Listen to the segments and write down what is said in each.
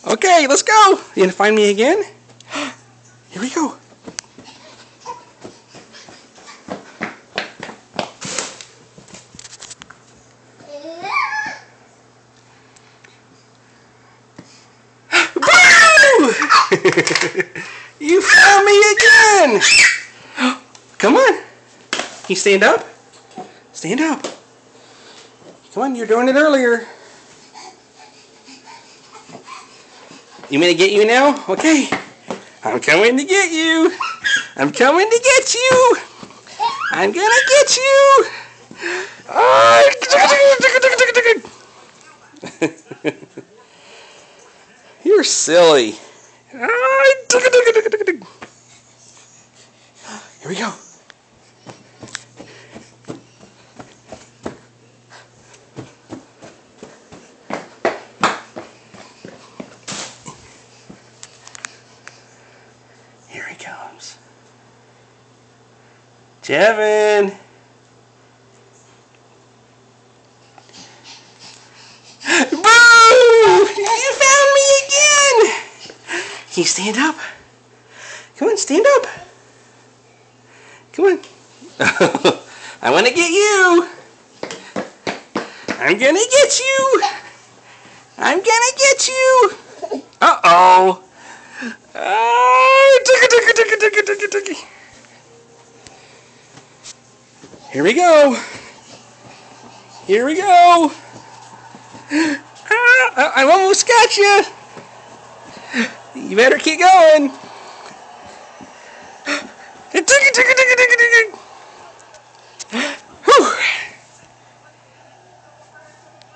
Okay, let's go. You gonna find me again? Here we go. You found me again! Come on. Can you stand up? Stand up. Come on, you're doing it earlier. You mean to get you now? Okay. I'm coming to get you. I'm coming to get you. I'm gonna get you. You're silly. Here we go. Here he comes. Jevin. Boo! You found me again! Can you stand up? Come on, stand up. Come on. I want to get you. I'm gonna get you. I'm gonna get you. Uh-oh. Here we go. Here we go. I almost got you. You better keep going. Whew.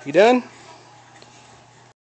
You done?